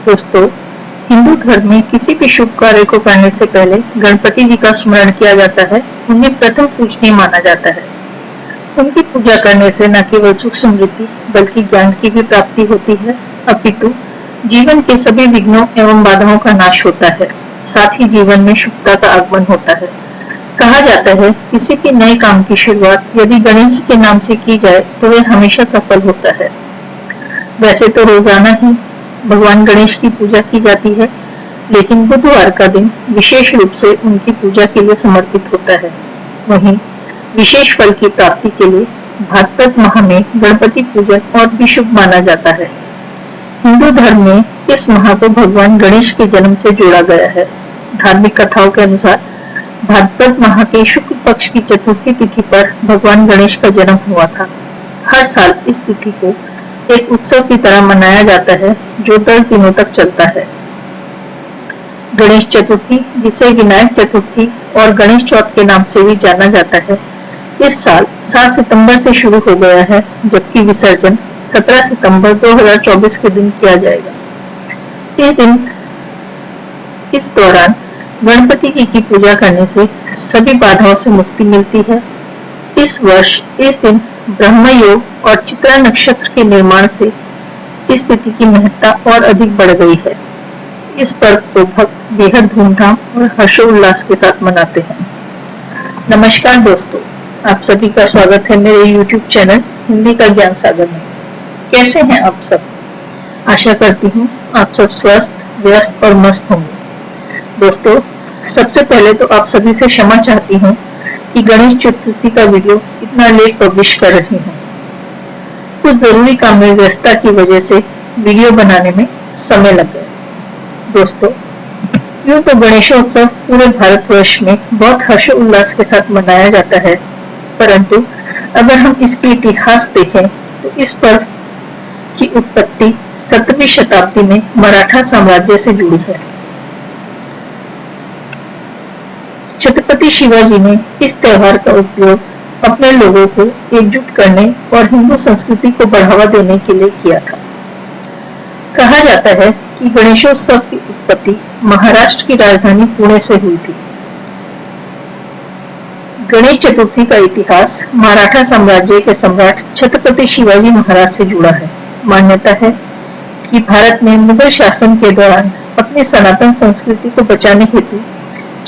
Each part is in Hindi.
दोस्तों, हिंदू धर्म में किसी भी शुभ कार्य को करने से पहले गणपति जी का स्मरण किया जाता है। उन्हें प्रथम पूजनीय माना जाता है। उनकी पूजा करने से न केवल सुख समृद्धि बल्कि ज्ञान की भी प्राप्ति होती है, अपितु जीवन के सभी विघ्नों एवं बाधाओं का नाश होता है। साथ ही जीवन में शुभता का आगमन होता है। कहा जाता है, किसी भी नए काम की शुरुआत यदि गणेश जी के नाम से की जाए तो वह हमेशा सफल होता है। वैसे तो रोजाना ही भगवान गणेश की पूजा की जाती है, लेकिन बुधवार का दिन विशेष रूप से उनकी पूजा के लिए समर्पित होता है। वहीं विशेष फल की प्राप्ति के लिए भाद्रपद माह में गणपति पूजन और भी शुभ माना जाता है। हिंदू धर्म में इस माह को भगवान गणेश के जन्म से जोड़ा गया है। धार्मिक कथाओं के अनुसार भाद्रपद माह के शुक्ल पक्ष की चतुर्थी तिथि पर भगवान गणेश का जन्म हुआ था। हर साल इस तिथि को एक उत्सव की तरह मनाया जाता है, जो 10 दिनों तक चलता है। गणेश चतुर्थी, जिसे विनायक चतुर्थी और गणेश चौथ के नाम से भी जाना जाता है, इस साल 7 सितंबर से शुरू हो गया है, जबकि विसर्जन 17 सितंबर 2024 के दिन किया जाएगा। इस दौरान गणपति जी की पूजा करने से सभी बाधाओं से मुक्ति मिलती है। इस वर्ष इस दिन ब्रह्म योग और चित्रा नक्षत्र के निर्माण से इस तिथि की महत्ता और अधिक बढ़ गई है। इस पर्व को भक्त बेहद धूमधाम और हर्षोल्लास के साथ मनाते हैं। नमस्कार दोस्तों, आप सभी का स्वागत है मेरे YouTube चैनल हिंदी का ज्ञान सागर में। कैसे हैं आप सब? आशा करती हूँ आप सब स्वस्थ, व्यस्त और मस्त होंगे। दोस्तों, सबसे पहले तो आप सभी से क्षमा चाहती हूँ कि गणेश चतुर्थी का वीडियो इतना लेट पब्लिश कर रही हूँ। कुछ जरूरी काम में व्यस्तता की वजह से वीडियो बनाने में समय लग गया। दोस्तों, यूं तो गणेशोत्सव पूरे भारतवर्ष में बहुत हर्षोल्लास के साथ मनाया जाता है, परंतु अगर हम इसके इतिहास देखें तो इस पर्व की उत्पत्ति 17वीं शताब्दी में मराठा साम्राज्य से जुड़ी है। छत्रपति शिवाजी ने इस त्योहार का उपयोग अपने लोगों को एकजुट करने और हिंदू संस्कृति को बढ़ावा देने के लिए किया था। कहा जाता है कि गणेशोत्सव की उत्पत्ति महाराष्ट्र की राजधानी पुणे से हुई थी। गणेश चतुर्थी का इतिहास मराठा साम्राज्य के सम्राट छत्रपति शिवाजी महाराज से जुड़ा है। मान्यता है कि भारत में मुगल शासन के दौरान अपनी सनातन संस्कृति को बचाने हेतु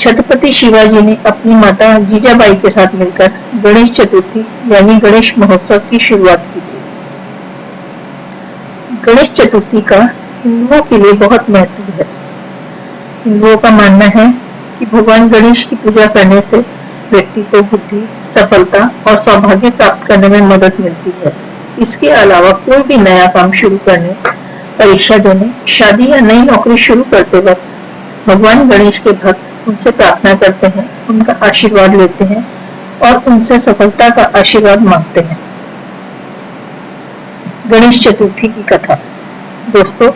छत्रपति शिवाजी ने अपनी माता जीजाबाई के साथ मिलकर गणेश चतुर्थी यानी गणेश महोत्सव की शुरुआत की थी। गणेश चतुर्थी का हिंदुओं के लिए बहुत महत्व है। हिंदुओं का मानना है कि भगवान गणेश की पूजा करने से व्यक्ति को बुद्धि, सफलता और सौभाग्य प्राप्त करने में मदद मिलती है। इसके अलावा कोई भी नया काम शुरू करने, परीक्षा देने, शादी या नई नौकरी शुरू करते वक्त भगवान गणेश के भक्त उनसे प्रार्थना करते हैं, उनका आशीर्वाद लेते हैं और उनसे सफलता का आशीर्वाद मांगते हैं। गणेश चतुर्थी की कथा। दोस्तों,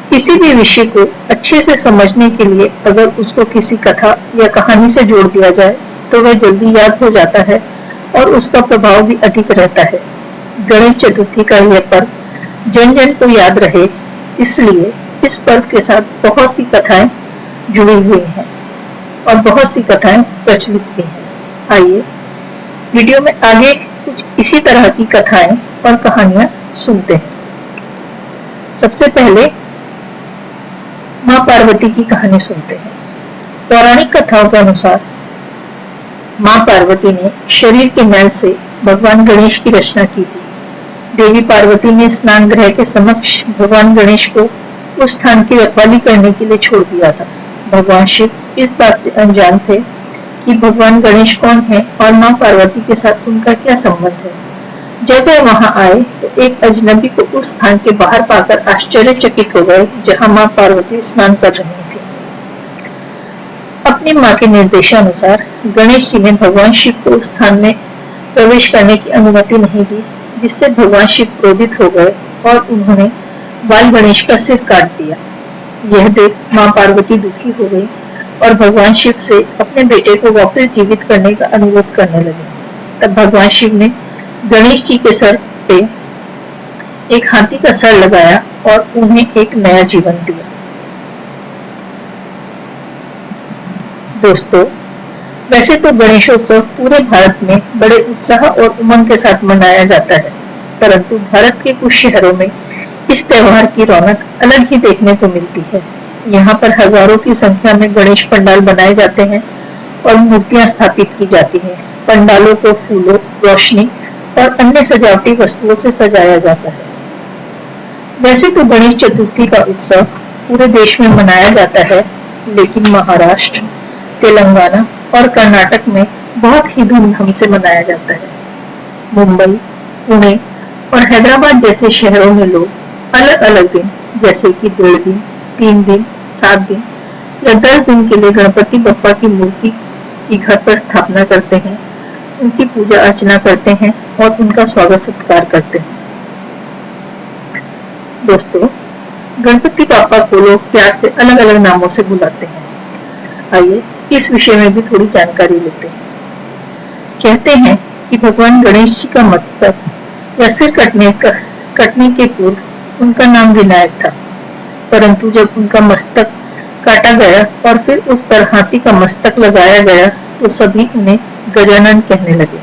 किसी भी विषय को अच्छे से समझने के लिए अगर उसको किसी कथा या कहानी से जोड़ दिया जाए तो वह जल्दी याद हो जाता है और उसका प्रभाव भी अधिक रहता है। गणेश चतुर्थी का यह पर्व जन जन को याद रहे, इसलिए इस पर्व के साथ बहुत सी कथाएं जुड़ी हुई हैं और बहुत सी कथाएं प्रचलित भी हैं। आइए वीडियो में आगे कुछ इसी तरह की कथाएं और कहानियां सुनते हैं। सबसे पहले मां पार्वती की कहानी सुनते हैं। पौराणिक कथाओं के अनुसार मां पार्वती ने शरीर के मैल से भगवान गणेश की रचना की थी। देवी पार्वती ने स्नान गृह के समक्ष भगवान गणेश को उस स्थान की रखवाली करने के लिए छोड़ दिया था। भगवान शिव इस बात से अनजान थे कि भगवान गणेश कौन है और मां पार्वती के साथ उनका क्या संबंध है। जब वे वहां आए तो एक अजनबी को उस स्थान के बाहर पाकर आश्चर्यचकित हो गए जहां मां पार्वती स्नान कर रही थी। अपनी मां के निर्देशानुसार गणेश जी ने भगवान शिव को उस स्थान में प्रवेश करने की अनुमति नहीं दी, जिससे भगवान शिव क्रोधित हो गए और उन्होंने बाल गणेश का सिर काट दिया। यह देख मां पार्वती दुखी हो गई और भगवान शिव से अपने बेटे को वापस जीवित करने का अनुरोध करने लगे। तब भगवान शिव ने गणेश जी के सर पे एक हाथी का सर लगाया और उन्हें एक नया जीवन दिया। दोस्तों, वैसे तो गणेशोत्सव पूरे भारत में बड़े उत्साह और उमंग के साथ मनाया जाता है, परंतु भारत के कुछ शहरों में इस त्योहार की रौनक अलग ही देखने को मिलती है। यहाँ पर हजारों की संख्या में गणेश पंडाल बनाए जाते हैं और मूर्तियां स्थापित की जाती हैं। पंडालों को फूलों, रोशनी और अन्य सजावटी वस्तुओं से सजाया जाता है। वैसे तो गणेश चतुर्थी का उत्सव पूरे देश में मनाया जाता है, लेकिन महाराष्ट्र, तेलंगाना और कर्नाटक में बहुत ही धूमधाम से मनाया जाता है। मुंबई, पुणे और हैदराबाद जैसे शहरों में लोग अलग-अलग दिन, जैसे कि 1.5 दिन, 3 दिन, 7 दिन या 10 दिन के लिए गणपति बप्पा की मूर्ति की घर पर स्थापना करते हैं, उनकी पूजा अर्चना करते हैं और उनका स्वागत सत्कार करते हैं। दोस्तों, गणपति बप्पा को लोग प्यार से अलग-अलग नामों से बुलाते हैं। आइए इस विषय में भी थोड़ी जानकारी लेते हैं। कहते हैं कि भगवान गणेश जी का मस्तक या सिर कटने के पूर्व उनका नाम विनायक था, परंतु जब उनका मस्तक काटा गया और फिर उस पर हाथी का मस्तक लगाया गया तो सभी उन्हें गजानन कहने लगे,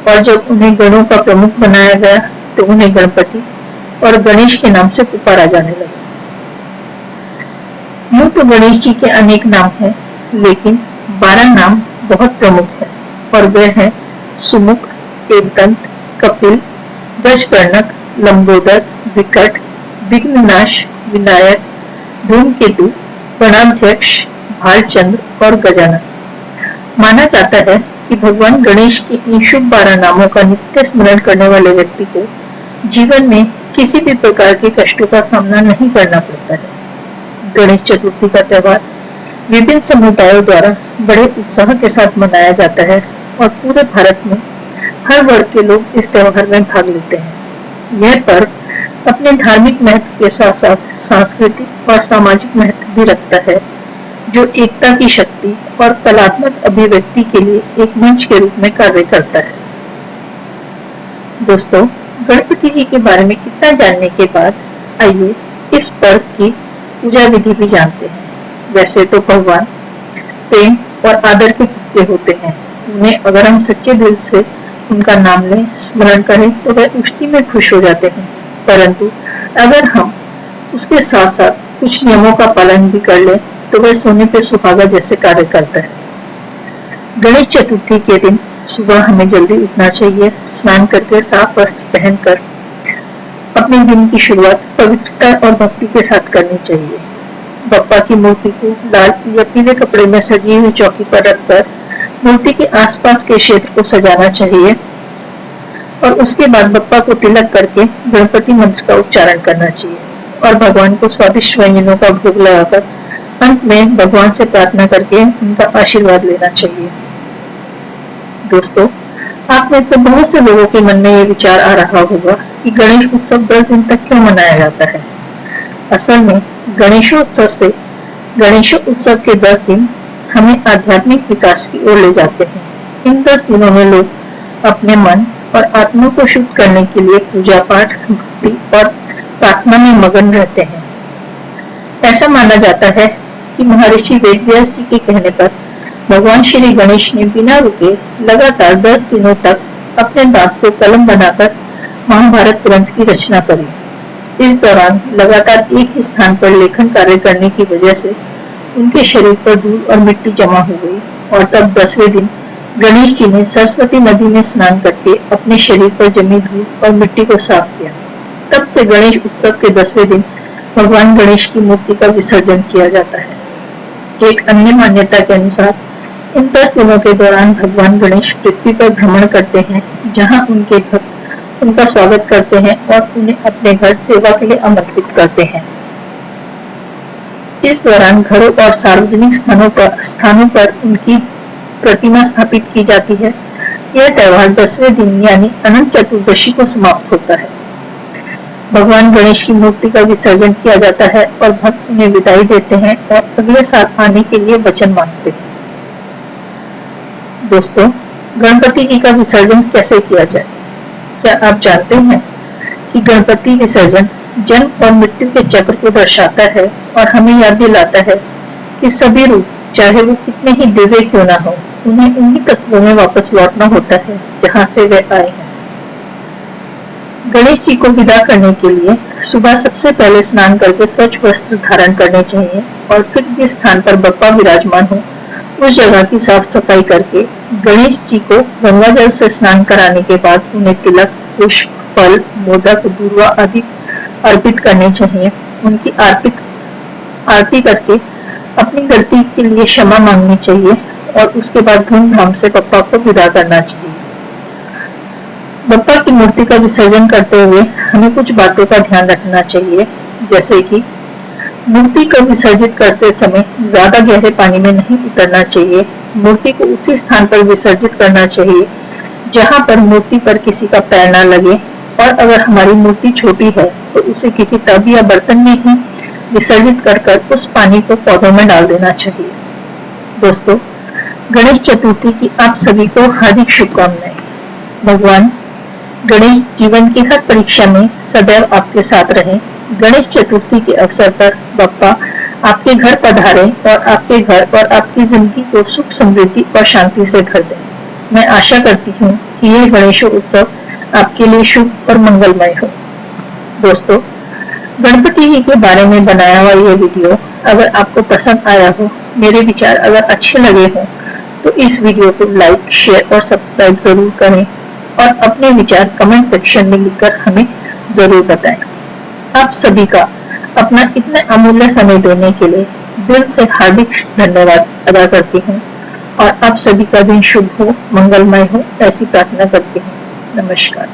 और जब उन्हें गणों का प्रमुख बनाया गया तो उन्हें गणपति और गणेश के नाम से पुकारा जाने लगा। यूं तो गणेश जी के अनेक नाम हैं, लेकिन 12 नाम बहुत प्रमुख हैं और वे हैं सुमुख, एकदंत, कपिल, गजकर्णक, लंबोदर, विकट, विघ्ननाश, विनायक, धूमकेतु, गणाध्यक्ष, भालचंद्र और गजानन। माना जाता है कि भगवान गणेश के इन शुभ 12 नामों का नित्य स्मरण करने वाले व्यक्ति को जीवन में किसी भी प्रकार के कष्टों का सामना नहीं करना पड़ता है। गणेश चतुर्थी का त्योहार विभिन्न समुदायों द्वारा बड़े उत्साह के साथ मनाया जाता है और पूरे भारत में हर वर्ग के लोग इस त्योहार में भाग लेते हैं। यह पर्व अपने धार्मिक महत्व के साथ साथ सांस्कृतिक और सामाजिक महत्व भी रखता है, जो एकता की शक्ति और कलात्मक अभिव्यक्ति के लिए एक मंच के रूप में कार्य करता है। दोस्तों, गणपति जी के बारे में इतना जानने के बाद आइए इस पर्व की पूजा विधि भी जानते हैं। वैसे तो भगवान प्रेम और आदर के भक्ति होते हैं। उन्हें अगर हम सच्चे दिल से उनका नाम लें, स्मरण करें तो वह उसी में खुश हो जाते हैं, परंतु अगर हम उसके साथ साथ कुछ नियमों का पालन भी कर लें तो वह सोने पे सुहागा जैसे कार्य करता है। गणेश चतुर्थी के दिन सुबह हमें जल्दी उठना चाहिए, स्नान करके साफ वस्त्र पहनकर अपने दिन की शुरुआत पवित्रता और भक्ति के साथ करनी चाहिए। बप्पा की मूर्ति को लाल या पीले कपड़े में सजी हुई चौकी पर रखकर मूर्ति के आसपास के क्षेत्र को सजाना चाहिए और उसके बाद बप्पा को तिलक करके गणपति मंत्र का उच्चारण करना चाहिए और भगवान को स्वादिष्ट व्यंजनों का भोग लगाकर अंत में भगवान से प्रार्थना करके उनका आशीर्वाद लेना चाहिए। दोस्तों, आप में से बहुत से लोगों के मन में ये विचार आ रहा होगा कि गणेश उत्सव 10 दिन तक क्यों मनाया जाता है। असल में गणेशोत्सव के 10 दिन हमें आध्यात्मिक विकास की ओर ले जाते हैं। इन 10 दिनों में लोग अपने मन और आत्मा को शुद्ध करने के लिए पूजा पाठ, भक्ति और प्रार्थना में मगन रहते हैं। ऐसा माना जाता है कि महर्षि वेदव्यास जी के कहने पर भगवान श्री गणेश ने बिना रुके लगातार 10 दिनों तक अपने दांत को कलम बनाकर महाभारत ग्रंथ की रचना करी। इस दौरान लगातार एक ही स्थान पर लेखन कार्य करने की वजह से उनके शरीर पर धूल और मिट्टी जमा हो गई और तब 10वें दिन गणेश जी ने सरस्वती नदी में स्नान करके अपने शरीर पर जमी धूल और मिट्टी को साफ किया। तब से गणेश उत्सव के 10वें दिन भगवान गणेश की मूर्ति का विसर्जन किया जाता है। एक अन्य मान्यता के अनुसार इन 10 दिनों के दौरान भगवान गणेश पृथ्वी पर भ्रमण करते हैं, जहां उनके भक्त उनका स्वागत करते हैं और उन्हें अपने घर सेवा के लिए आमंत्रित करते हैं। इस दौरान घरों और सार्वजनिक स्थानों पर उनकी प्रतिमा स्थापित की जाती है। यह त्योहार 10वें दिन यानी अनंत चतुर्दशी को समाप्त होता है। भगवान गणेश की मूर्ति का विसर्जन किया जाता है और भक्त उन्हें विदाई देते हैं और अगले साल आने के लिए वचन मांगते हैं। दोस्तों, गणपति जी का विसर्जन कैसे किया जाए? क्या आप जानते हैं कि गणपति विसर्जन जन्म और मृत्यु के चक्र को दर्शाता है और हमें याद दिलाता है कि सभी रूप चाहे वो कितने ही दिव्य क्यों ना हो, उन्हें उन्हीं तत्वों में वापस लौटना होता है जहाँ से वे आए हैं। गणेश जी को विदा करने के लिए सुबह सबसे पहले स्नान करके स्वच्छ वस्त्र धारण करने चाहिए और फिर जिस स्थान पर बप्पा विराजमान हो उस जगह की साफ सफाई करके गणेश जी को गंगा जल से स्नान कराने के बाद उन्हें तिलक, पुष्प, फल, मोदक, दूर्वा आदि अर्पित करने चाहिए। उनकी आरती करके अपनी गलती के लिए क्षमा मांगनी चाहिए और उसके बाद धूमधाम से बप्पा को विदा करना चाहिए। बप्पा की मूर्ति का विसर्जन करते हुए हमें कुछ बातों का ध्यान रखना चाहिए, जैसे कि मूर्ति को विसर्जित करते समय ज्यादा गहरे पानी में नहीं उतरना चाहिए। मूर्ति को उसी स्थान पर विसर्जित करना चाहिए जहां पर मूर्ति पर किसी का पैर न लगे और अगर हमारी मूर्ति छोटी है तो उसे किसी टब या बर्तन में ही विसर्जित कर उस पानी को पौधों में डाल देना चाहिए। दोस्तों, गणेश चतुर्थी की आप सभी को हार्दिक शुभकामनाएं। भगवान गणेश जीवन की हर परीक्षा में सदैव आपके साथ रहे। गणेश चतुर्थी के अवसर पर बप्पा आपके घर पधारे और आपके घर और आपकी जिंदगी को सुख, समृद्धि और शांति से भर दे। मैं आशा करती हूँ कि यह गणेशोत्सव आपके लिए शुभ और मंगलमय हो। दोस्तों, गणपति जी के बारे में बनाया हुआ ये वीडियो अगर आपको पसंद आया हो, मेरे विचार अगर अच्छे लगे हो, तो इस वीडियो को लाइक, शेयर और सब्सक्राइब जरूर करें और अपने विचार कमेंट सेक्शन में लिखकर हमें जरूर बताएं। आप सभी का अपना इतना अमूल्य समय देने के लिए दिल से हार्दिक धन्यवाद अदा करती हूँ और आप सभी का दिन शुभ हो, मंगलमय हो, ऐसी प्रार्थना करती हूँ। नमस्कार।